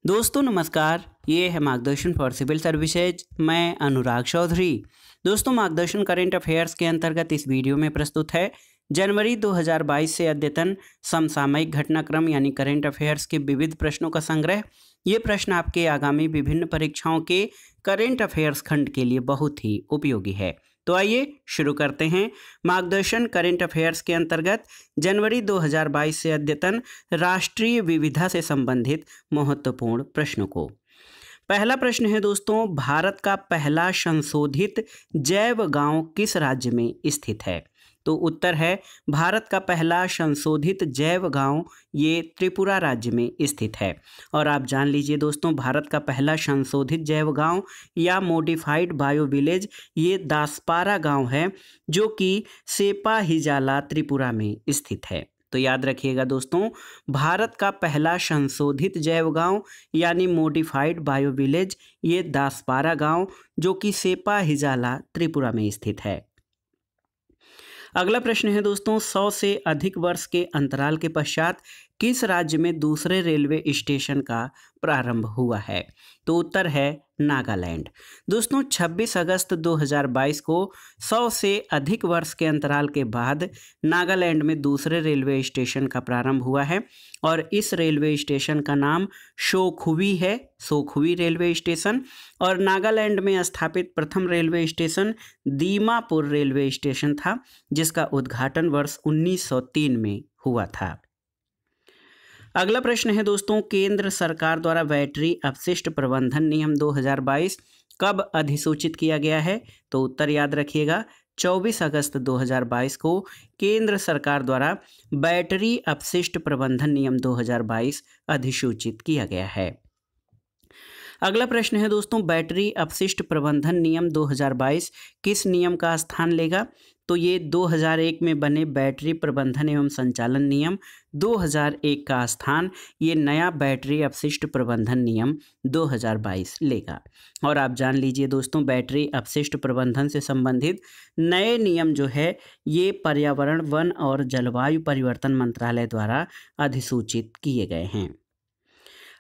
दोस्तों नमस्कार, ये है मार्गदर्शन फॉर सिविल सर्विसेज। मैं अनुराग चौधरी। दोस्तों मार्गदर्शन करेंट अफेयर्स के अंतर्गत इस वीडियो में प्रस्तुत है जनवरी 2022 से अद्यतन समसामयिक घटनाक्रम यानी करेंट अफेयर्स के विविध प्रश्नों का संग्रह। ये प्रश्न आपके आगामी विभिन्न परीक्षाओं के करेंट अफेयर्स खंड के लिए बहुत ही उपयोगी है। तो आइए शुरू करते हैं मार्गदर्शन करेंट अफेयर्स के अंतर्गत जनवरी 2022 से अद्यतन राष्ट्रीय विविधता से संबंधित महत्वपूर्ण प्रश्नों को। पहला प्रश्न है दोस्तों, भारत का पहला संशोधित जैव गांव किस राज्य में स्थित है? तो उत्तर है भारत का पहला संशोधित जैव गांव ये त्रिपुरा राज्य में स्थित है। और आप जान लीजिए दोस्तों, भारत का पहला संशोधित जैव गांव या मॉडिफाइड बायो विलेज ये दासपारा गांव है, जो कि सेपा हिजाला त्रिपुरा में स्थित है। तो याद रखिएगा दोस्तों, भारत का पहला संशोधित जैव गांव यानी मॉडिफाइड बायो विलेज ये दासपारा गांव, जो कि सेपा हिजाला त्रिपुरा में स्थित है। अगला प्रश्न है दोस्तों, 100 से अधिक वर्ष के अंतराल के पश्चात किस राज्य में दूसरे रेलवे स्टेशन का प्रारंभ हुआ है? तो उत्तर है नागालैंड। दोस्तों 26 अगस्त 2022 को 100 से अधिक वर्ष के अंतराल के बाद नागालैंड में दूसरे रेलवे स्टेशन का प्रारंभ हुआ है और इस रेलवे स्टेशन का नाम शोखुवी है, शोखुवी रेलवे स्टेशन। और नागालैंड में स्थापित प्रथम railway station Dimapur railway station था, जिसका उद्घाटन वर्ष 1903 में हुआ था। अगला प्रश्न है दोस्तों, केंद्र सरकार द्वारा बैटरी अपशिष्ट प्रबंधन नियम 2022 कब अधिसूचित किया गया है? तो उत्तर याद रखिएगा, 24 अगस्त 2022 को केंद्र सरकार द्वारा बैटरी अपशिष्ट प्रबंधन नियम 2022 अधिसूचित किया गया है। अगला प्रश्न है दोस्तों, बैटरी अपशिष्ट प्रबंधन नियम 2022 किस नियम का स्थान लेगा? तो ये 2001 में बने बैटरी प्रबंधन एवं संचालन नियम 2001 का स्थान ये नया बैटरी अपशिष्ट प्रबंधन नियम 2022 लेगा। और आप जान लीजिए दोस्तों, बैटरी अपशिष्ट प्रबंधन से संबंधित नए नियम जो है ये पर्यावरण, वन और जलवायु परिवर्तन मंत्रालय द्वारा अधिसूचित किए गए हैं।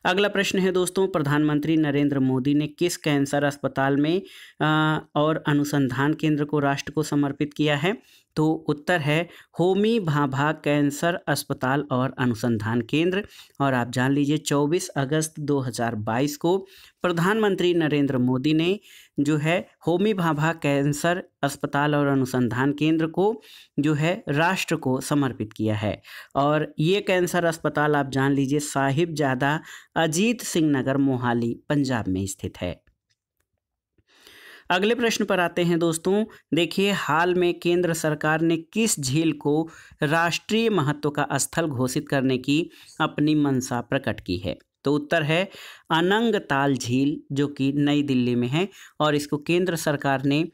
अगला प्रश्न है दोस्तों, प्रधानमंत्री नरेंद्र मोदी ने किस कैंसर अस्पताल में और अनुसंधान केंद्र को राष्ट्र को समर्पित किया है? तो उत्तर है होमी भाभा कैंसर अस्पताल और अनुसंधान केंद्र। और आप जान लीजिए 24 अगस्त 2022 को प्रधानमंत्री नरेंद्र मोदी ने जो है होमी भाभा कैंसर अस्पताल और अनुसंधान केंद्र को जो है राष्ट्र को समर्पित किया है। और ये कैंसर अस्पताल आप जान लीजिए साहिबजादा अजीत सिंह नगर मोहाली पंजाब में स्थित है। अगले प्रश्न पर आते हैं दोस्तों, देखिए हाल में केंद्र सरकार ने किस झील को राष्ट्रीय महत्व का स्थल घोषित करने की अपनी मंशा प्रकट की है? तो उत्तर है अनंगताल झील, जो कि नई दिल्ली में है और इसको केंद्र सरकार ने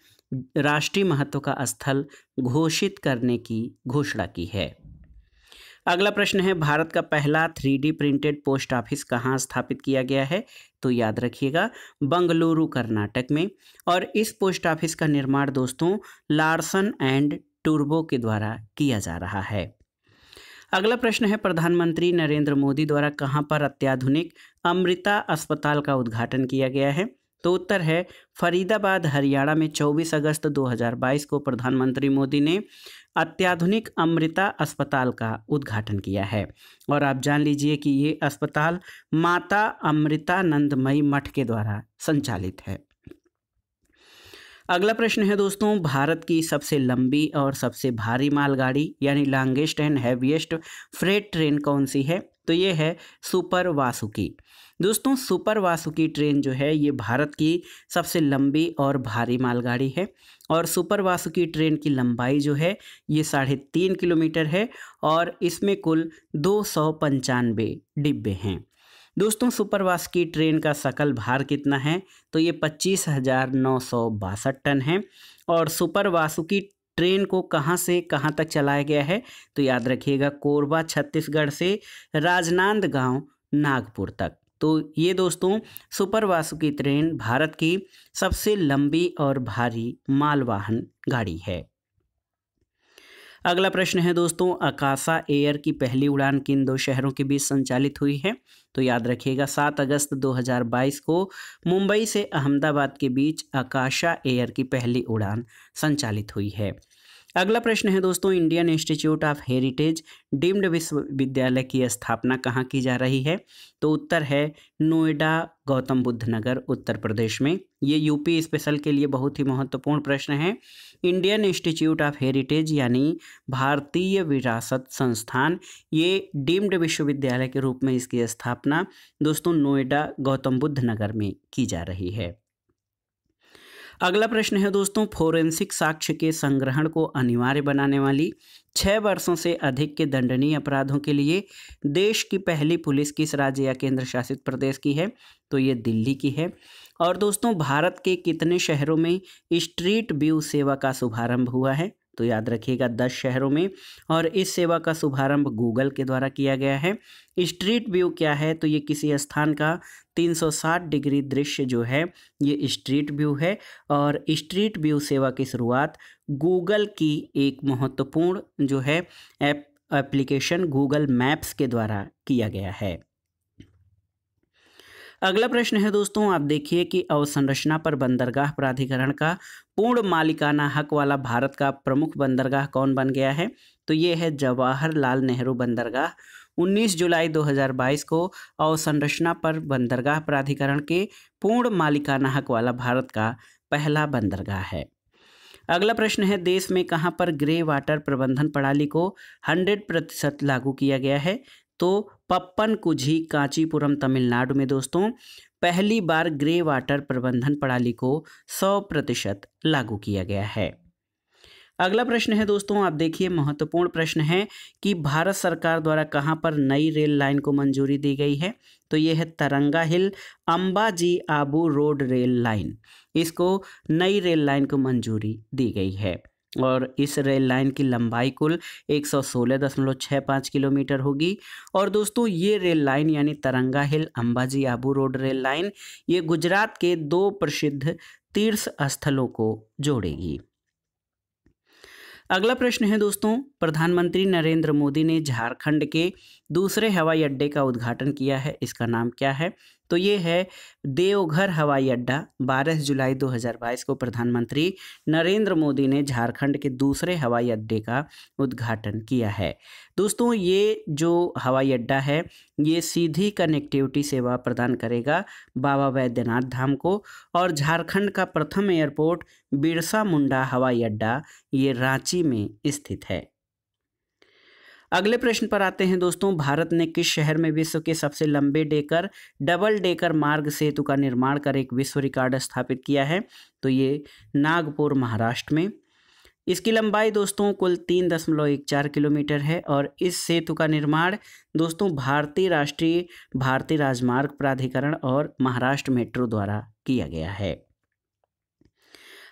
राष्ट्रीय महत्व का स्थल घोषित करने की घोषणा की है। अगला प्रश्न है, भारत का पहला 3D प्रिंटेड पोस्ट ऑफिस कहाँ स्थापित किया गया है? तो याद रखिएगा बंगलुरु कर्नाटक में। और इस पोस्ट ऑफिस का निर्माण दोस्तों लार्सन एंड टूब्रो के द्वारा किया जा रहा है। अगला प्रश्न है, प्रधानमंत्री नरेंद्र मोदी द्वारा कहाँ पर अत्याधुनिक अमृता अस्पताल का उद्घाटन किया गया है? तो उत्तर है फरीदाबाद हरियाणा में 24 अगस्त 2022 को प्रधानमंत्री मोदी ने अत्याधुनिक अमृता अस्पताल का उद्घाटन किया है। और आप जान लीजिए कि ये अस्पताल माता अमृतानंदमयी मठ के द्वारा संचालित है। अगला प्रश्न है दोस्तों, भारत की सबसे लंबी और सबसे भारी मालगाड़ी यानी longest and heaviest freight train कौन सी है? तो ये है सुपर वासुकी। दोस्तों सुपर वासुकी ट्रेन जो है ये भारत की सबसे लंबी और भारी मालगाड़ी है। और सुपर वासुकी ट्रेन की लंबाई जो है ये 3.5 किलोमीटर है और इसमें कुल 295 डिब्बे हैं। दोस्तों सुपर वासुकी ट्रेन का सकल भार कितना है? तो ये 25,962 टन है। और सुपर वासुकी ट्रेन को कहाँ से कहाँ तक चलाया गया है? तो याद रखिएगा कोरबा छत्तीसगढ़ से राजनांदगांव नागपुर तक। तो ये दोस्तों सुपर वासुकी ट्रेन भारत की सबसे लंबी और भारी मालवाहन गाड़ी है। अगला प्रश्न है दोस्तों, आकाशा एयर की पहली उड़ान किन दो शहरों के बीच संचालित हुई है? तो याद रखिएगा 7 अगस्त 2022 को मुंबई से अहमदाबाद के बीच आकाशा एयर की पहली उड़ान संचालित हुई है। अगला प्रश्न है दोस्तों, Indian institute of heritage deemed विश्वविद्यालय की स्थापना कहाँ की जा रही है? तो उत्तर है नोएडा गौतम बुद्ध नगर उत्तर प्रदेश में। ये यूपी स्पेशल के लिए बहुत ही महत्वपूर्ण प्रश्न है। इंडियन इंस्टीट्यूट ऑफ हेरिटेज यानी भारतीय विरासत संस्थान, ये डीम्ड विश्वविद्यालय के रूप में इसकी स्थापना दोस्तों नोएडा गौतम बुद्ध नगर में की जा रही है। अगला प्रश्न है दोस्तों, फोरेंसिक साक्ष्य के संग्रहण को अनिवार्य बनाने वाली 6 वर्षों से अधिक के दंडनीय अपराधों के लिए देश की पहली पुलिस किस राज्य या केंद्र शासित प्रदेश की है? तो ये दिल्ली की है। और दोस्तों, भारत के कितने शहरों में स्ट्रीट व्यू सेवा का शुभारंभ हुआ है? तो याद रखिएगा 10 शहरों में, और इस सेवा का शुभारंभ गूगल के द्वारा किया गया है। स्ट्रीट व्यू क्या है? तो ये किसी स्थान का 360 डिग्री दृश्य जो है ये स्ट्रीट व्यू है। और स्ट्रीट व्यू सेवा की शुरुआत गूगल की एक महत्वपूर्ण जो है एप्लीकेशन गूगल मैप्स के द्वारा किया गया है। अगला प्रश्न है दोस्तों, आप देखिए कि अवसंरचना पर बंदरगाह प्राधिकरण का पूर्ण मालिकाना हक वाला भारत का प्रमुख बंदरगाह कौन बन गया है? तो ये है जवाहरलाल नेहरू बंदरगाह। 19 जुलाई 2022 को अवसंरचना पर बंदरगाह प्राधिकरण के पूर्ण मालिकाना हक वाला भारत का पहला बंदरगाह है। अगला प्रश्न है, देश में कहाँ पर ग्रे वाटर प्रबंधन प्रणाली को 100% लागू किया गया है? तो पप्पनकुझी कांचीपुरम तमिलनाडु में दोस्तों पहली बार ग्रे वाटर प्रबंधन प्रणाली को 100% लागू किया गया है। अगला प्रश्न है दोस्तों, आप देखिए महत्वपूर्ण प्रश्न है कि भारत सरकार द्वारा कहां पर नई रेल लाइन को मंजूरी दी गई है? तो ये है तरंगा हिल अंबाजी आबू रोड रेल लाइन, इसको नई रेल लाइन को मंजूरी दी गई है। और इस रेल लाइन की लंबाई कुल 116.65 किलोमीटर होगी। और दोस्तों, ये रेल लाइन यानी तरंगा हिल अंबाजी आबू रोड रेल लाइन ये गुजरात के 2 प्रसिद्ध तीर्थ स्थलों को जोड़ेगी। अगला प्रश्न है दोस्तों, प्रधानमंत्री नरेंद्र मोदी ने झारखंड के दूसरे हवाई अड्डे का उद्घाटन किया है, इसका नाम क्या है? तो ये है देवघर हवाई अड्डा। 12 जुलाई 2022 को प्रधानमंत्री नरेंद्र मोदी ने झारखंड के दूसरे हवाई अड्डे का उद्घाटन किया है। दोस्तों, ये जो हवाई अड्डा है ये सीधी कनेक्टिविटी सेवा प्रदान करेगा बाबा बैद्यनाथ धाम को। और झारखंड का प्रथम एयरपोर्ट बिरसा मुंडा हवाई अड्डा ये रांची में स्थित है। अगले प्रश्न पर आते हैं दोस्तों, भारत ने किस शहर में विश्व के सबसे लंबे डबल डेकर मार्ग सेतु का निर्माण कर एक विश्व रिकॉर्ड स्थापित किया है? तो ये नागपुर महाराष्ट्र में। इसकी लंबाई दोस्तों कुल 3.14 किलोमीटर है। और इस सेतु का निर्माण दोस्तों भारतीय राजमार्ग प्राधिकरण और महाराष्ट्र मेट्रो द्वारा किया गया है।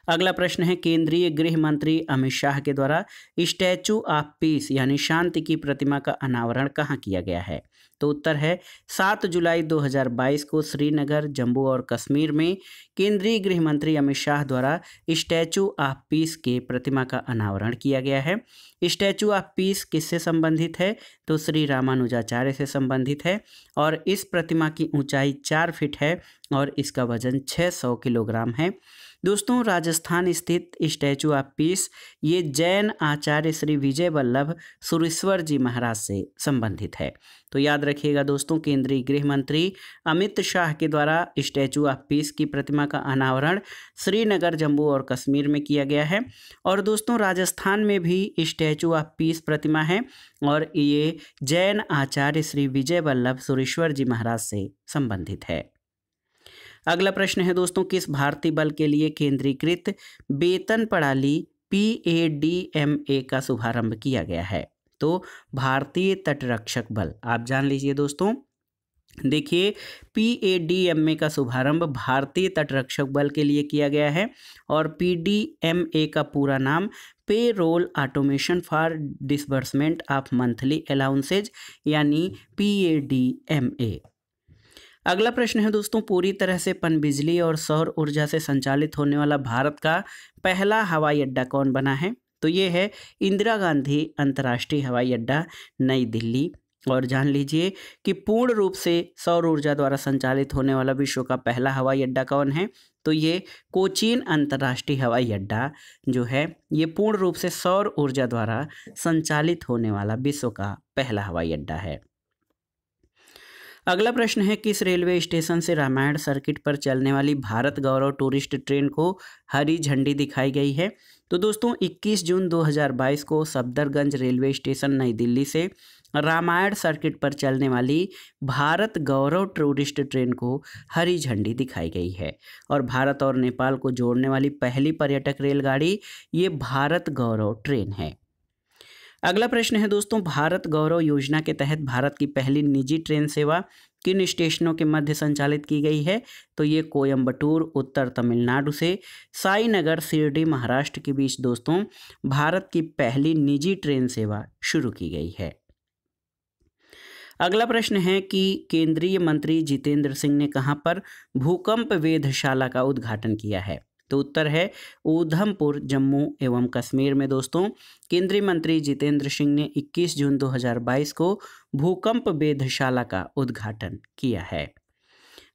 अगला प्रश्न है, केंद्रीय गृह मंत्री अमित शाह के द्वारा स्टैचू ऑफ पीस यानी शांति की प्रतिमा का अनावरण कहाँ किया गया है? तो उत्तर है 7 जुलाई 2022 को श्रीनगर जम्मू और कश्मीर में केंद्रीय गृह मंत्री अमित शाह द्वारा स्टैचू ऑफ पीस के प्रतिमा का अनावरण किया गया है। स्टैचू ऑफ पीस किससे संबंधित है? तो श्री रामानुजाचार्य से संबंधित है। और इस प्रतिमा की ऊंचाई 4 फीट है और इसका वजन 600 किलोग्राम है। दोस्तों, राजस्थान स्थित स्टैचू ऑफ पीस ये जैन आचार्य श्री विजय वल्लभ सुरेश्वर जी महाराज से संबंधित है। तो याद रखिएगा दोस्तों, केंद्रीय गृह मंत्री अमित शाह के द्वारा स्टैचू ऑफ पीस की प्रतिमा का अनावरण श्रीनगर जम्मू और कश्मीर में किया गया है। और दोस्तों, राजस्थान में भी स्टैचू ऑफ पीस प्रतिमा है और ये जैन आचार्य श्री विजय वल्लभ सुरेश्वर जी महाराज से संबंधित है। अगला प्रश्न है दोस्तों, किस भारतीय बल के लिए केंद्रीकृत वेतन प्रणाली PADMA का शुभारंभ किया गया है? तो भारतीय तटरक्षक बल। आप जान लीजिए दोस्तों, देखिए PADMA का शुभारंभ भारतीय तटरक्षक बल के लिए किया गया है। और PDMA का पूरा नाम payroll automation for disbursement of monthly allowances यानी PADMA। अगला प्रश्न है दोस्तों, पूरी तरह से पनबिजली और सौर ऊर्जा से संचालित होने वाला भारत का पहला हवाई अड्डा कौन बना है? तो ये है इंदिरा गांधी अंतर्राष्ट्रीय हवाई अड्डा नई दिल्ली। और जान लीजिए कि पूर्ण रूप से सौर ऊर्जा द्वारा संचालित होने वाला विश्व का पहला हवाई अड्डा कौन है? तो ये कोचीन अंतर्राष्ट्रीय हवाई अड्डा जो है ये पूर्ण रूप से सौर ऊर्जा द्वारा संचालित होने वाला विश्व का पहला हवाई अड्डा है। अगला प्रश्न है, किस रेलवे स्टेशन से रामायण सर्किट पर चलने वाली भारत गौरव टूरिस्ट ट्रेन को हरी झंडी दिखाई गई है? तो दोस्तों 21 जून 2022 को सफदरगंज रेलवे स्टेशन नई दिल्ली से रामायण सर्किट पर चलने वाली भारत गौरव टूरिस्ट ट्रेन को हरी झंडी दिखाई गई है। और भारत और नेपाल को जोड़ने वाली पहली पर्यटक रेलगाड़ी ये भारत गौरव ट्रेन है। अगला प्रश्न है दोस्तों, भारत गौरव योजना के तहत भारत की पहली निजी ट्रेन सेवा किन स्टेशनों के मध्य संचालित की गई है? तो ये कोयंबटूर उत्तर तमिलनाडु से साईनगर शिरडी महाराष्ट्र के बीच दोस्तों भारत की पहली निजी ट्रेन सेवा शुरू की गई है। अगला प्रश्न है कि केंद्रीय मंत्री जितेंद्र सिंह ने कहां पर भूकंप वेधशाला का उद्घाटन किया है? तो उत्तर है ऊधमपुर जम्मू एवं कश्मीर में दोस्तों केंद्रीय मंत्री जितेंद्र सिंह ने 21 जून 2022 को भूकंप वेधशाला का उद्घाटन किया है।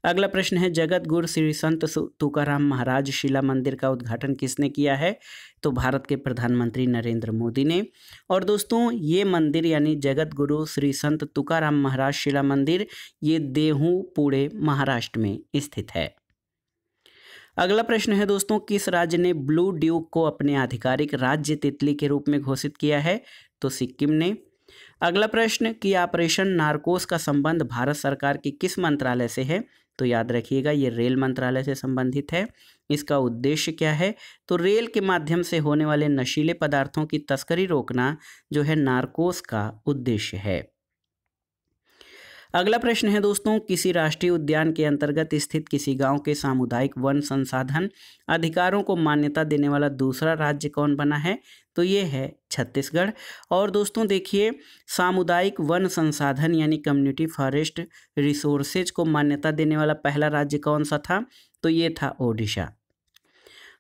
अगला प्रश्न है, जगत गुरु श्री संत तुकाराम महाराज शिला मंदिर का उद्घाटन किसने किया है? तो भारत के प्रधानमंत्री नरेंद्र मोदी ने। और दोस्तों ये मंदिर यानी जगत गुरु श्री संत तुकाराम महाराज शिला मंदिर ये देहू पुणे महाराष्ट्र में स्थित है। अगला प्रश्न है दोस्तों, किस राज्य ने ब्लू ड्यूक को अपने आधिकारिक राज्य तितली के रूप में घोषित किया है? तो सिक्किम ने। अगला प्रश्न कि ऑपरेशन नारकोस का संबंध भारत सरकार की किस मंत्रालय से है? तो याद रखिएगा ये रेल मंत्रालय से संबंधित है। इसका उद्देश्य क्या है? तो रेल के माध्यम से होने वाले नशीले पदार्थों की तस्करी रोकना जो है नारकोस का उद्देश्य है। अगला प्रश्न है दोस्तों, किसी राष्ट्रीय उद्यान के अंतर्गत स्थित किसी गांव के सामुदायिक वन संसाधन अधिकारों को मान्यता देने वाला दूसरा राज्य कौन बना है? तो ये है छत्तीसगढ़। और दोस्तों देखिए सामुदायिक वन संसाधन यानी कम्युनिटी फॉरेस्ट रिसोर्सेज को मान्यता देने वाला पहला राज्य कौन सा था? तो ये था ओडिशा।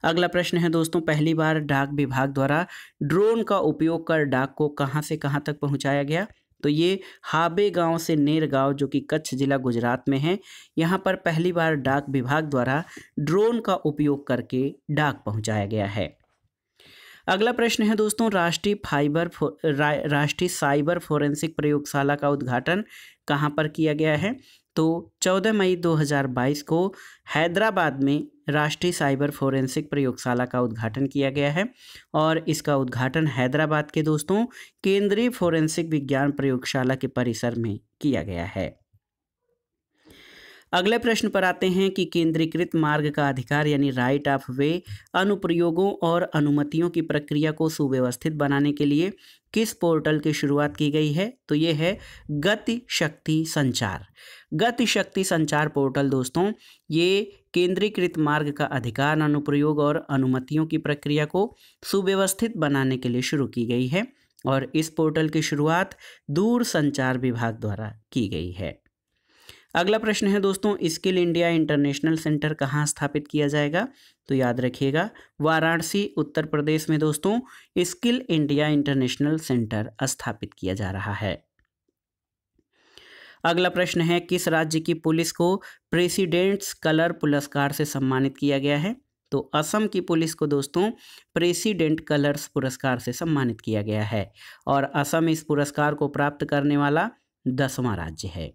अगला प्रश्न है दोस्तों, पहली बार डाक विभाग द्वारा ड्रोन का उपयोग कर डाक को कहां से कहां तक पहुंचाया गया? तो ये हाबे गांव से नेर गांव जो कि कच्छ जिला गुजरात में है, यहाँ पर पहली बार डाक विभाग द्वारा ड्रोन का उपयोग करके डाक पहुंचाया गया है। अगला प्रश्न है दोस्तों, राष्ट्रीय साइबर फोरेंसिक प्रयोगशाला का उद्घाटन कहाँ पर किया गया है? तो 14 मई 2022 को हैदराबाद में राष्ट्रीय साइबर फोरेंसिक प्रयोगशाला का उद्घाटन किया गया है। और इसका उद्घाटन हैदराबाद के दोस्तों केंद्रीय फोरेंसिक विज्ञान प्रयोगशाला के परिसर में किया गया है। अगले प्रश्न पर आते हैं कि केंद्रीकृत मार्ग का अधिकार यानी राइट ऑफ वे अनुप्रयोगों और अनुमतियों की प्रक्रिया को सुव्यवस्थित बनाने के लिए किस पोर्टल की शुरुआत की गई है? तो ये है गति शक्ति संचार। गति शक्ति संचार पोर्टल दोस्तों ये केंद्रीकृत मार्ग का अधिकार अनुप्रयोग और अनुमतियों की प्रक्रिया को सुव्यवस्थित बनाने के लिए शुरू की गई है। और इस पोर्टल की शुरुआत दूर संचार विभाग द्वारा की गई है। अगला प्रश्न है दोस्तों, स्किल इंडिया इंटरनेशनल सेंटर कहाँ स्थापित किया जाएगा? तो याद रखिएगा वाराणसी उत्तर प्रदेश में दोस्तों स्किल इंडिया इंटरनेशनल सेंटर स्थापित किया जा रहा है। अगला प्रश्न है, किस राज्य की पुलिस को प्रेसिडेंट्स कलर पुरस्कार से सम्मानित किया गया है? तो असम की पुलिस को दोस्तों प्रेसिडेंट कलर्स पुरस्कार से सम्मानित किया गया है। और असम इस पुरस्कार को प्राप्त करने वाला 10वां राज्य है।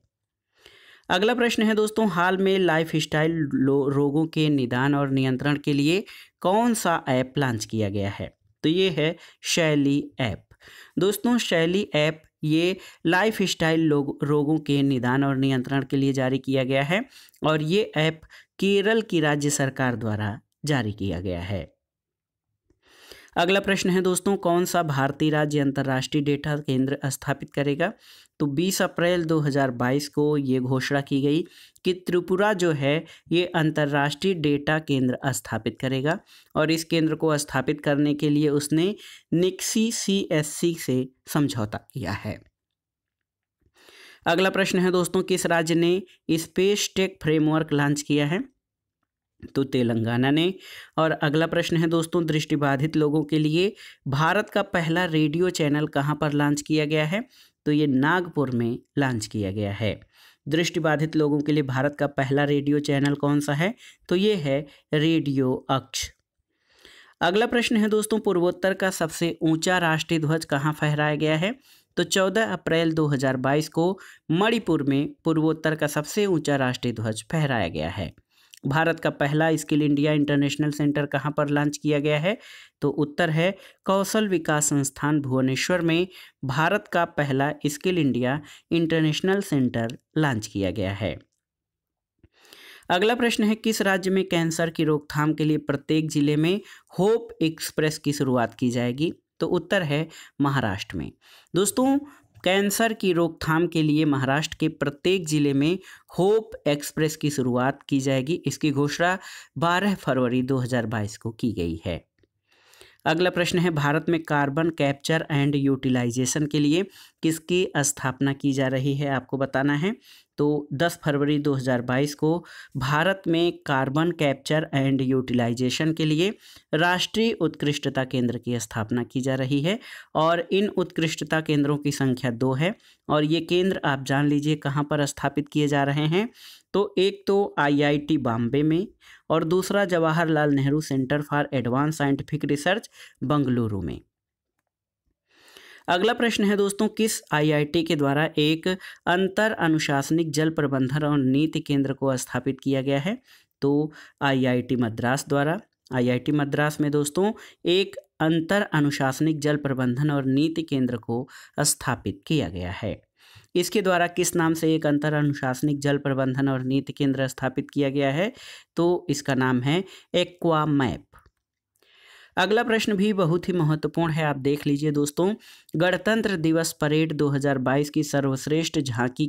अगला प्रश्न है दोस्तों, हाल में लाइफस्टाइल रोगों के निदान और नियंत्रण के लिए कौन सा ऐप लॉन्च किया गया है? तो ये है शैली ऐप। दोस्तों शैली ऐप ये लाइफस्टाइल रोगों के निदान और नियंत्रण के लिए जारी किया गया है। और ये ऐप केरल की राज्य सरकार द्वारा जारी किया गया है। अगला प्रश्न है दोस्तों, कौन सा भारतीय राज्य अंतर्राष्ट्रीय डेटा केंद्र स्थापित करेगा? तो 20 अप्रैल 2022 को ये घोषणा की गई कि त्रिपुरा जो है ये अंतर्राष्ट्रीय डेटा केंद्र स्थापित करेगा। और इस केंद्र को स्थापित करने के लिए उसने निक्सी CSC से समझौता किया है। अगला प्रश्न है दोस्तों, किस राज्य ने स्पेस टेक फ्रेमवर्क लॉन्च किया है? तो तेलंगाना ने। और अगला प्रश्न है दोस्तों, दृष्टिबाधित लोगों के लिए भारत का पहला रेडियो चैनल कहाँ पर लॉन्च किया गया है? तो ये नागपुर में लॉन्च किया गया है। दृष्टिबाधित लोगों के लिए भारत का पहला रेडियो चैनल कौन सा है? तो ये है रेडियो अक्ष। अगला प्रश्न है दोस्तों, पूर्वोत्तर का सबसे ऊंचा राष्ट्रीय ध्वज कहाँ फहराया गया है? तो 14 अप्रैल 2022 को मणिपुर में पूर्वोत्तर का सबसे ऊंचा राष्ट्रीय ध्वज फहराया गया है। भारत का पहला स्किल इंडिया इंटरनेशनल सेंटर कहाँ पर लॉन्च किया गया है? तो उत्तर है कौशल विकास संस्थान भुवनेश्वर में भारत का पहला skill India international centre launch किया गया है। अगला प्रश्न है, किस राज्य में कैंसर की रोकथाम के लिए प्रत्येक जिले में होप एक्सप्रेस की शुरुआत की जाएगी? तो उत्तर है महाराष्ट्र में। दोस्तों, कैंसर की रोकथाम के लिए महाराष्ट्र के प्रत्येक जिले में होप एक्सप्रेस की शुरुआत की जाएगी। इसकी घोषणा 12 फरवरी 2022 को की गई है। अगला प्रश्न है, भारत में कार्बन कैप्चर एंड यूटिलाइजेशन के लिए किसकी स्थापना की जा रही है? आपको बताना है। तो 10 फरवरी 2022 को भारत में कार्बन कैप्चर एंड यूटिलाइजेशन के लिए राष्ट्रीय उत्कृष्टता केंद्र की स्थापना की जा रही है। और इन उत्कृष्टता केंद्रों की संख्या 2 है। और ये केंद्र आप जान लीजिए कहाँ पर स्थापित किए जा रहे हैं। तो एक तो IIT बॉम्बे में और दूसरा Jawaharlal Nehru centre for advance scientific research Bengaluru में। अगला प्रश्न है दोस्तों, किस IIT के द्वारा एक अंतर अनुशासनिक जल प्रबंधन और नीति केंद्र को स्थापित किया गया है? तो IIT मद्रास द्वारा। IIT मद्रास में दोस्तों एक अंतर अनुशासनिक जल प्रबंधन और नीति केंद्र को स्थापित किया गया है। इसके द्वारा किस नाम से एक अंतर अनुशासनिक जल प्रबंधन और नीति केंद्र स्थापित किया गया है? तो इसका नाम है एक्वामैप। अगला प्रश्न भी बहुत ही महत्वपूर्ण है, आप देख लीजिए दोस्तों। गणतंत्र दिवस परेड 2022 की सर्वश्रेष्ठ झांकी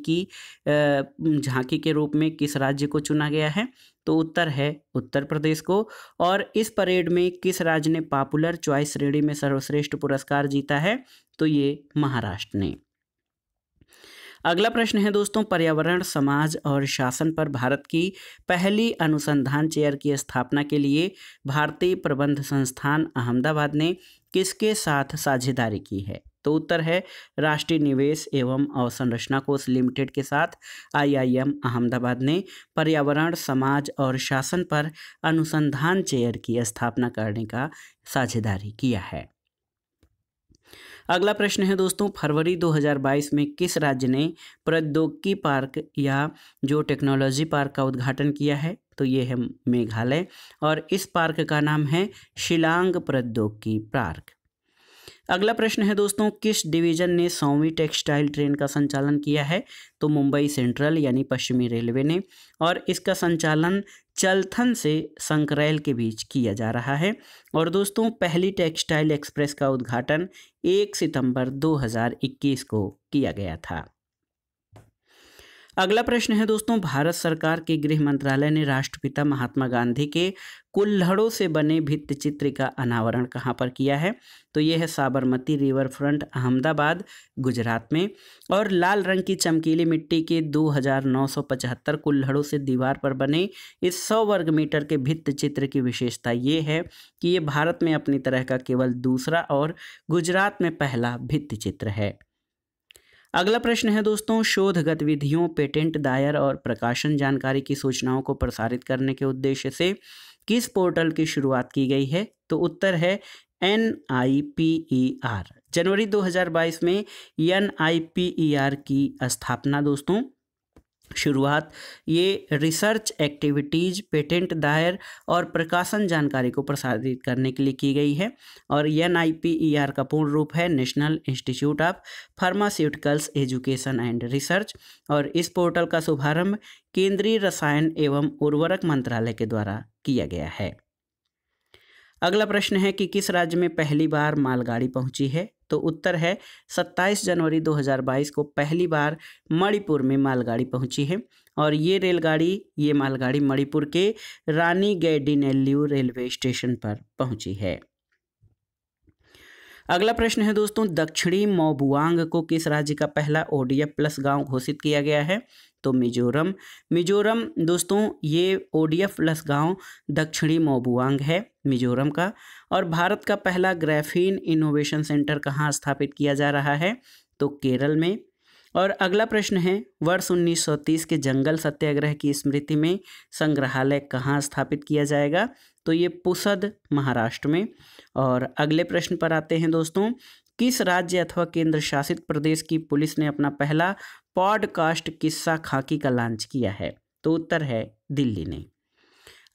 के रूप में किस राज्य को चुना गया है? तो उत्तर है उत्तर प्रदेश को। और इस परेड में किस राज्य ने पॉपुलर चॉइस श्रेणी में सर्वश्रेष्ठ पुरस्कार जीता है? तो ये महाराष्ट्र ने। अगला प्रश्न है दोस्तों, पर्यावरण समाज और शासन पर भारत की पहली अनुसंधान चेयर की स्थापना के लिए भारतीय प्रबंध संस्थान अहमदाबाद ने किसके साथ साझेदारी की है? तो उत्तर है राष्ट्रीय निवेश एवं अवसंरचना कोष लिमिटेड के साथ IIM अहमदाबाद ने पर्यावरण समाज और शासन पर अनुसंधान चेयर की स्थापना करने का साझेदारी किया है। अगला प्रश्न है दोस्तों, फरवरी 2022 में किस राज्य ने प्रौद्योगिकी पार्क या जो टेक्नोलॉजी पार्क का उद्घाटन किया है? तो ये है मेघालय। और इस पार्क का नाम है शिलांग प्रौद्योगिकी पार्क। अगला प्रश्न है दोस्तों, किस डिवीजन ने 100वीं टेक्सटाइल ट्रेन का संचालन किया है? तो मुंबई सेंट्रल यानी पश्चिमी रेलवे ने। और इसका संचालन चलथन से संकरैल के बीच किया जा रहा है। और दोस्तों, पहली टेक्सटाइल एक्सप्रेस का उद्घाटन 1 सितंबर 2021 को किया गया था। अगला प्रश्न है दोस्तों, भारत सरकार के गृह मंत्रालय ने राष्ट्रपिता महात्मा गांधी के कुल्हड़ों से बने भित्ति चित्र का अनावरण कहाँ पर किया है? तो ये है साबरमती रिवर फ्रंट अहमदाबाद गुजरात में। और लाल रंग की चमकीली मिट्टी के 2975 कुल्हड़ों से दीवार पर बने इस 100 वर्ग मीटर के भित्ति चित्र की विशेषता ये है कि ये भारत में अपनी तरह का केवल दूसरा और गुजरात में पहला भित्ति चित्र है। अगला प्रश्न है दोस्तों, शोध गतिविधियों, पेटेंट दायर और प्रकाशन जानकारी की सूचनाओं को प्रसारित करने के उद्देश्य से किस पोर्टल की शुरुआत की गई है? तो उत्तर है NIPER। जनवरी 2022 में NIPER की स्थापना दोस्तों शुरुआत ये रिसर्च एक्टिविटीज़, पेटेंट दायर और प्रकाशन जानकारी को प्रसारित करने के लिए की गई है। और NIPER का पूर्ण रूप है national institute of pharmaceuticals education and research. और इस पोर्टल का शुभारंभ केंद्रीय रसायन एवं उर्वरक मंत्रालय के द्वारा किया गया है। अगला प्रश्न है कि किस राज्य में पहली बार मालगाड़ी पहुंची है? तो उत्तर है 27 जनवरी 2022 को पहली बार मणिपुर में मालगाड़ी पहुंची है। और ये मालगाड़ी मणिपुर के रानीगैडिनेल्यू रेलवे स्टेशन पर पहुंची है। अगला प्रश्न है दोस्तों, दक्षिणी मोबुआंग को किस राज्य का पहला ODF+ गांव घोषित किया गया है? तो मिजोरम। मिजोरम दोस्तों ये ODF लसगांव दक्षिणी मोबुआंग है मिजोरम का। और भारत का पहला ग्राफीन इनोवेशन सेंटर कहाँ स्थापित किया जा रहा है, तो केरल में। और अगला प्रश्न है, वर्ष 1930 के जंगल सत्याग्रह की स्मृति में संग्रहालय कहाँ स्थापित किया जाएगा, तो ये पुसद महाराष्ट्र में। और अगले प्रश्न पर आते हैं दोस्तों, किस राज्य अथवा केंद्र शासित प्रदेश की पुलिस ने अपना पहला पॉडकास्ट किस्सा खाकी का लॉन्च किया है, तो उत्तर है दिल्ली ने।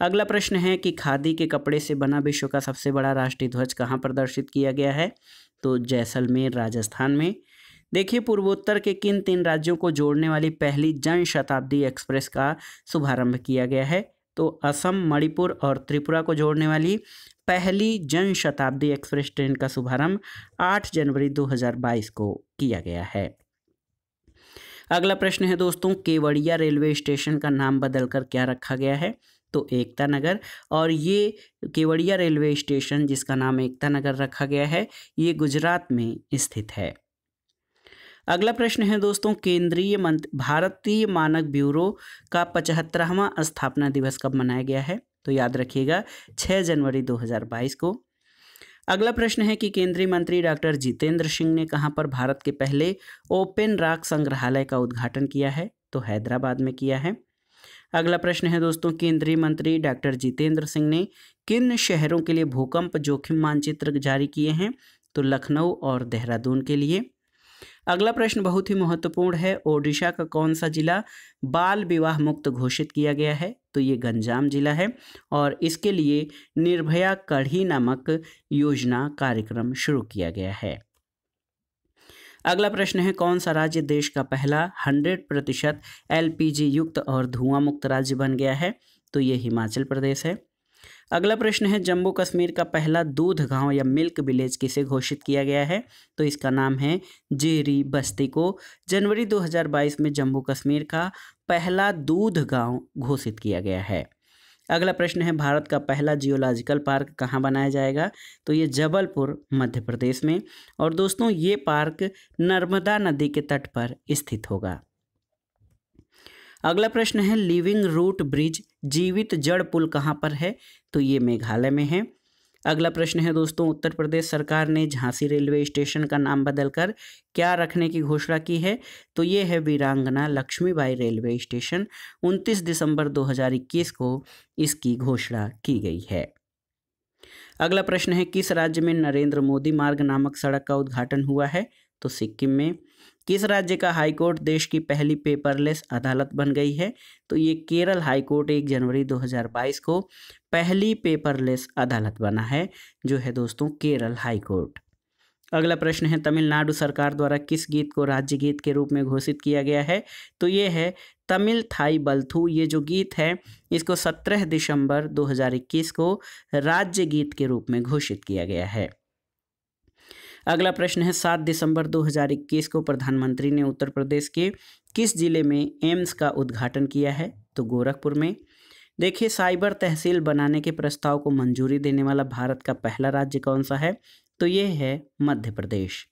अगला प्रश्न है कि खादी के कपड़े से बना विश्व का सबसे बड़ा राष्ट्रीय ध्वज कहाँ प्रदर्शित किया गया है, तो जैसलमेर राजस्थान में। देखिए, पूर्वोत्तर के किन 3 राज्यों को जोड़ने वाली पहली जन शताब्दी एक्सप्रेस का शुभारंभ किया गया है, तो असम, मणिपुर और त्रिपुरा को जोड़ने वाली पहली जन शताब्दी एक्सप्रेस ट्रेन का शुभारंभ 8 जनवरी 2022 को किया गया है। अगला प्रश्न है दोस्तों, केवड़िया रेलवे स्टेशन का नाम बदलकर क्या रखा गया है, तो एकता नगर। और ये केवड़िया रेलवे स्टेशन जिसका नाम एकता नगर रखा गया है, ये गुजरात में स्थित है। अगला प्रश्न है दोस्तों, भारतीय मानक ब्यूरो का 75वां स्थापना दिवस कब मनाया गया है, तो याद रखिएगा 6 जनवरी 2022 को। अगला प्रश्न है कि केंद्रीय मंत्री डॉक्टर जितेंद्र सिंह ने कहां पर भारत के पहले ओपन रॉक संग्रहालय का उद्घाटन किया है, तो हैदराबाद में किया है। अगला प्रश्न है दोस्तों, केंद्रीय मंत्री डॉक्टर जितेंद्र सिंह ने किन शहरों के लिए भूकंप जोखिम मानचित्र जारी किए हैं, तो लखनऊ और देहरादून के लिए। अगला प्रश्न बहुत ही महत्वपूर्ण है, ओडिशा का कौन सा जिला बाल विवाह मुक्त घोषित किया गया है, तो ये गंजाम जिला है। और इसके लिए निर्भया कढ़ी नामक योजना कार्यक्रम शुरू किया गया है। अगला प्रश्न है, कौन सा राज्य देश का पहला 100% LPG युक्त और धुआं मुक्त राज्य बन गया है, तो ये हिमाचल प्रदेश है। अगला प्रश्न है, जम्मू कश्मीर का पहला दूध गांव या मिल्क विलेज किसे घोषित किया गया है, तो इसका नाम है जेरी बस्ती को जनवरी 2022 में जम्मू कश्मीर का पहला दूध गांव घोषित किया गया है। अगला प्रश्न है, भारत का पहला जियोलॉजिकल पार्क कहाँ बनाया जाएगा, तो ये जबलपुर मध्य प्रदेश में। और दोस्तों ये पार्क नर्मदा नदी के तट पर स्थित होगा। अगला प्रश्न है, लिविंग रूट ब्रिज जीवित जड़ पुल कहाँ पर है, तो ये मेघालय में है। अगला प्रश्न है दोस्तों, उत्तर प्रदेश सरकार ने झांसी रेलवे स्टेशन का नाम बदलकर क्या रखने की घोषणा की है, तो ये है वीरांगना लक्ष्मीबाई रेलवे स्टेशन। 29 दिसंबर 2021 को इसकी घोषणा की गई है। अगला प्रश्न है, किस राज्य में नरेंद्र मोदी मार्ग नामक सड़क का उद्घाटन हुआ है, तो सिक्किम में। किस राज्य का हाईकोर्ट देश की पहली पेपरलेस अदालत बन गई है, तो ये केरल हाईकोर्ट 1 जनवरी 2022 को पहली पेपरलेस अदालत बना है, जो है दोस्तों केरल हाईकोर्ट। अगला प्रश्न है, तमिलनाडु सरकार द्वारा किस गीत को राज्य गीत के रूप में घोषित किया गया है, तो ये है तमिल थाई बल्थू। ये जो गीत है इसको 17 दिसंबर 2021 को राज्य गीत के रूप में घोषित किया गया है। अगला प्रश्न है, 7 दिसंबर 2021 को प्रधानमंत्री ने उत्तर प्रदेश के किस जिले में एम्स का उद्घाटन किया है, तो गोरखपुर में। देखिए, साइबर तहसील बनाने के प्रस्ताव को मंजूरी देने वाला भारत का पहला राज्य कौन सा है, तो ये है मध्य प्रदेश।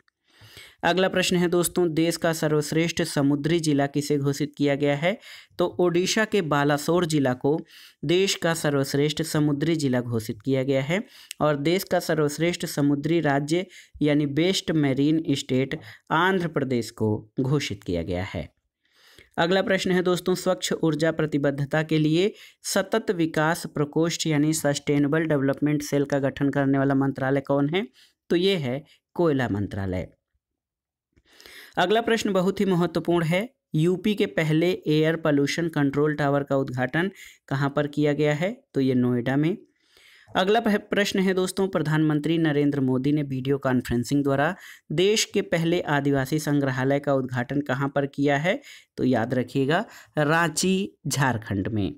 अगला प्रश्न है दोस्तों, देश का सर्वश्रेष्ठ समुद्री जिला किसे घोषित किया गया है, तो ओडिशा के बालासोर जिला को देश का सर्वश्रेष्ठ समुद्री जिला घोषित किया गया है। और देश का सर्वश्रेष्ठ समुद्री राज्य यानी best marine state Andhra Pradesh को घोषित किया गया है। अगला प्रश्न है दोस्तों, स्वच्छ ऊर्जा प्रतिबद्धता के लिए सतत विकास प्रकोष्ठ यानी सस्टेनेबल डेवलपमेंट सेल का गठन करने वाला मंत्रालय कौन है, तो ये है कोयला मंत्रालय। अगला प्रश्न बहुत ही महत्वपूर्ण है, यूपी के पहले एयर पोल्यूशन कंट्रोल टावर का उद्घाटन कहां पर किया गया है, तो ये नोएडा में। अगला प्रश्न है दोस्तों, प्रधानमंत्री नरेंद्र मोदी ने वीडियो कॉन्फ्रेंसिंग द्वारा देश के पहले आदिवासी संग्रहालय का उद्घाटन कहां पर किया है, तो याद रखिएगा रांची झारखंड में।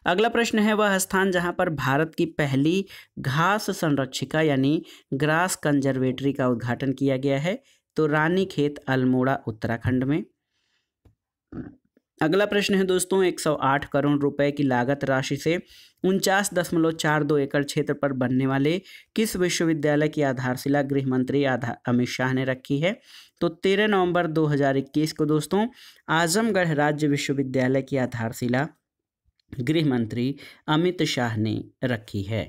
अगला प्रश्न है, वह स्थान जहां पर भारत की पहली घास संरक्षिका यानी ग्रास कंजर्वेटरी का उद्घाटन किया गया है, तो रानीखेत अल्मोड़ा उत्तराखंड में। अगला प्रश्न है दोस्तों, 108 करोड़ रुपए की लागत राशि से 49.42 एकड़ क्षेत्र पर बनने वाले किस विश्वविद्यालय की आधारशिला गृह मंत्री अमित शाह ने रखी है, तो 13 नवंबर 2021 को दोस्तों आजमगढ़ राज्य विश्वविद्यालय की आधारशिला गृह मंत्री अमित शाह ने रखी है।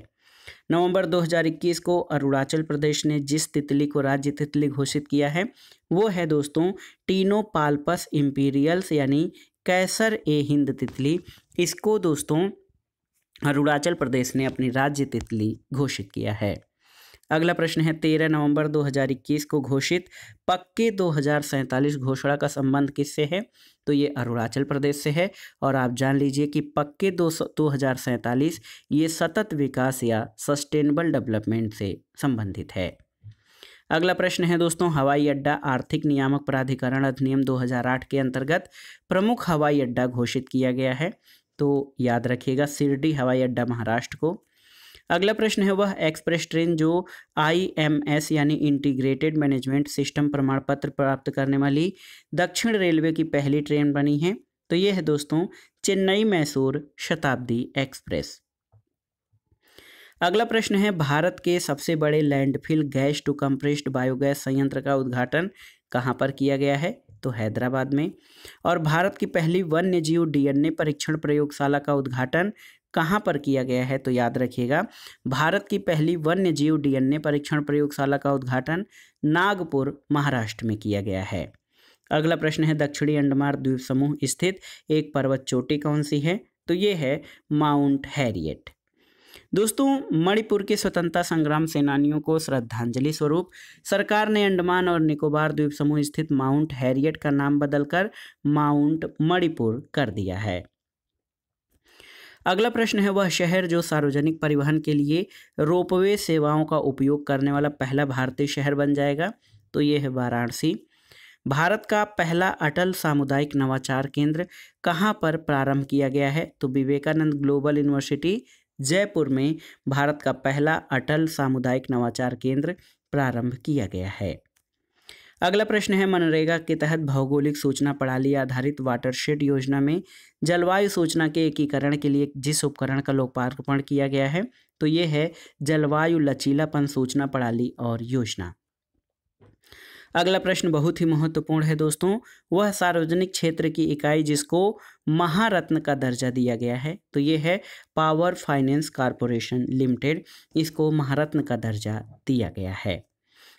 नवंबर 2021 को अरुणाचल प्रदेश ने जिस तितली को राज्य तितली घोषित किया है वो है दोस्तों टीनोपाल्पस इम्पीरियल्स यानी कैसर ए हिंद तितली। इसको दोस्तों अरुणाचल प्रदेश ने अपनी राज्य तितली घोषित किया है। अगला प्रश्न है 13 नवंबर 2021 को घोषित पक्के 2047 घोषणा का संबंध किससे है? तो ये अरुणाचल प्रदेश से है। और आप जान लीजिए कि पक्के 2047 ये सतत विकास या सस्टेनेबल डेवलपमेंट से संबंधित है। अगला प्रश्न है दोस्तों हवाई अड्डा आर्थिक नियामक प्राधिकरण अधिनियम 2008 के अंतर्गत प्रमुख हवाई अड्डा घोषित किया गया है। तो याद रखिएगा शिरडी हवाई अड्डा महाराष्ट्र को। अगला प्रश्न है वह एक्सप्रेस ट्रेन जो IMS यानी इंटीग्रेटेड मैनेजमेंट सिस्टम प्रमाण पत्र प्राप्त करने वाली दक्षिण रेलवे की पहली ट्रेन बनी है। तो ये है दोस्तों चेन्नई मैसूर शताब्दी एक्सप्रेस। अगला प्रश्न है भारत के सबसे बड़े landfill gas to compressed biogas संयंत्र का उद्घाटन कहाँ पर किया गया है? तो हैदराबाद में। और भारत की पहली वन्य जीव DNA परीक्षण प्रयोगशाला का उद्घाटन कहाँ पर किया गया है? तो याद रखिएगा भारत की पहली वन्य जीव DNA परीक्षण प्रयोगशाला का उद्घाटन नागपुर महाराष्ट्र में किया गया है। अगला प्रश्न है दक्षिणी अंडमान द्वीप समूह स्थित एक पर्वत चोटी कौन सी है? तो ये है माउंट हैरियट। दोस्तों मणिपुर के स्वतंत्रता संग्राम सेनानियों को श्रद्धांजलि स्वरूप सरकार ने अंडमान और निकोबार द्वीप समूह स्थित माउंट हैरियट का नाम बदलकर माउंट मणिपुर कर दिया है। अगला प्रश्न है वह शहर जो सार्वजनिक परिवहन के लिए रोपवे सेवाओं का उपयोग करने वाला पहला भारतीय शहर बन जाएगा? तो ये है वाराणसी। भारत का पहला अटल सामुदायिक नवाचार केंद्र कहाँ पर प्रारंभ किया गया है? तो विवेकानंद ग्लोबल यूनिवर्सिटी जयपुर में भारत का पहला अटल सामुदायिक नवाचार केंद्र प्रारंभ किया गया है। अगला प्रश्न है मनरेगा के तहत भौगोलिक सूचना प्रणाली आधारित वाटरशेड योजना में जलवायु सूचना के एकीकरण के लिए जिस उपकरण का लोकार्पण किया गया है तो ये है जलवायु लचीलापन सूचना प्रणाली और योजना। अगला प्रश्न बहुत ही महत्वपूर्ण है दोस्तों वह सार्वजनिक क्षेत्र की इकाई जिसको महारत्न का दर्जा दिया गया है तो ये है पावर फाइनेंस कॉरपोरेशन लिमिटेड। इसको महारत्न का दर्जा दिया गया है।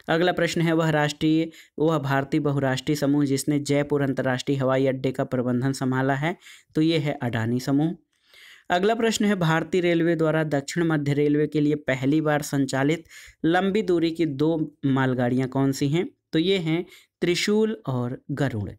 अगला प्रश्न है वह भारतीय बहुराष्ट्रीय समूह जिसने जयपुर अंतर्राष्ट्रीय हवाई अड्डे का प्रबंधन संभाला है तो ये है अडानी समूह। अगला प्रश्न है भारतीय रेलवे द्वारा दक्षिण मध्य रेलवे के लिए पहली बार संचालित लंबी दूरी की 2 मालगाड़ियाँ कौन सी हैं? तो ये हैं त्रिशूल और गरुड़।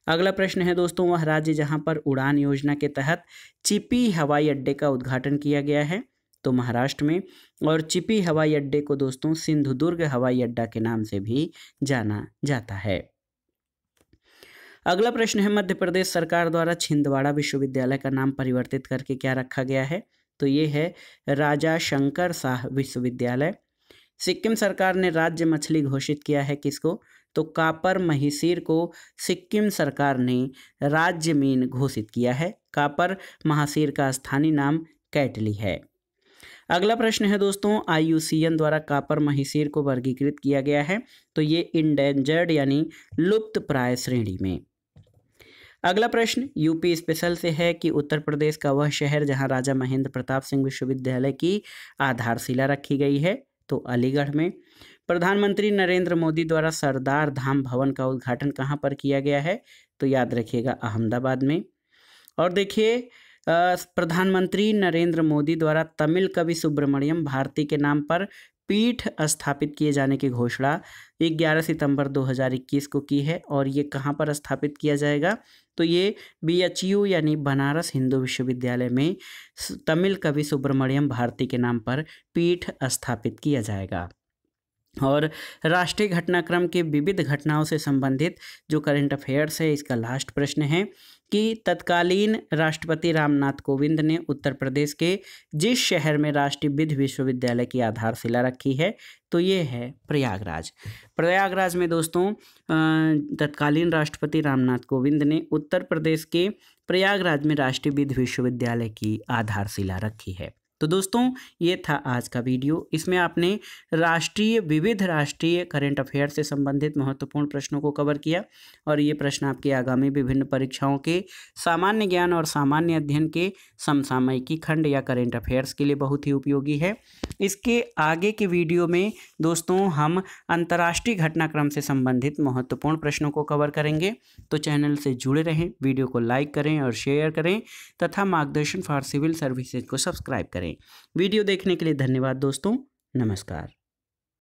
अगला प्रश्न है दोस्तों वह राज्य जहां पर उड़ान योजना के तहत चिपी हवाई अड्डे का उद्घाटन किया गया है तो महाराष्ट्र में। और चिपी हवाई अड्डे को दोस्तों सिंधुदुर्ग हवाई अड्डा के नाम से भी जाना जाता है। अगला प्रश्न है मध्य प्रदेश सरकार द्वारा छिंदवाड़ा विश्वविद्यालय का नाम परिवर्तित करके क्या रखा गया है? तो ये है राजा शंकर शाह विश्वविद्यालय। सिक्किम सरकार ने राज्य मछली घोषित किया है किसको? तो कापर महिसीर को सिक्किम सरकार ने राज्य मीन घोषित किया है। कापर महासीर का स्थानीय नाम कैटली है। अगला प्रश्न है दोस्तों IUCN द्वारा कापर महिसीर को वर्गीकृत किया गया है तो ये इंडेंजर्ड यानी लुप्त प्राय श्रेणी में। अगला प्रश्न यूपी स्पेशल से है कि उत्तर प्रदेश का वह शहर जहां राजा महेंद्र प्रताप सिंह विश्वविद्यालय की आधारशिला रखी गई है तो अलीगढ़ में। प्रधानमंत्री नरेंद्र मोदी द्वारा सरदार धाम भवन का उद्घाटन कहाँ पर किया गया है? तो याद रखिएगा अहमदाबाद में। और देखिए प्रधानमंत्री नरेंद्र मोदी द्वारा तमिल कवि सुब्रमण्यम भारती के नाम पर पीठ स्थापित किए जाने की घोषणा 11 सितंबर 2021 को की है। और ये कहाँ पर स्थापित किया जाएगा? तो ये BHU यानी बनारस हिंदू विश्वविद्यालय में तमिल कवि सुब्रमण्यम भारती के नाम पर पीठ स्थापित किया जाएगा। और राष्ट्रीय घटनाक्रम के विविध घटनाओं से संबंधित जो करंट अफेयर्स है इसका लास्ट प्रश्न है कि तत्कालीन राष्ट्रपति रामनाथ कोविंद ने उत्तर प्रदेश के जिस शहर में राष्ट्रीय विधि विश्वविद्यालय की आधारशिला रखी है तो ये है प्रयागराज। प्रयागराज में दोस्तों तत्कालीन राष्ट्रपति रामनाथ कोविंद ने उत्तर प्रदेश के प्रयागराज में राष्ट्रीय विधि विश्वविद्यालय की आधारशिला रखी है। तो दोस्तों ये था आज का वीडियो। इसमें आपने विविध राष्ट्रीय करंट अफेयर से संबंधित महत्वपूर्ण प्रश्नों को कवर किया और ये प्रश्न आपके आगामी विभिन्न परीक्षाओं के सामान्य ज्ञान और सामान्य अध्ययन के समसामयिकी खंड या करंट अफेयर्स के लिए बहुत ही उपयोगी है। इसके आगे के वीडियो में दोस्तों हम अंतर्राष्ट्रीय घटनाक्रम से संबंधित महत्वपूर्ण प्रश्नों को कवर करेंगे। तो चैनल से जुड़े रहें, वीडियो को लाइक करें और शेयर करें तथा मार्गदर्शन फॉर सिविल सर्विसेज को सब्सक्राइब करें। वीडियो देखने के लिए धन्यवाद दोस्तों। नमस्कार।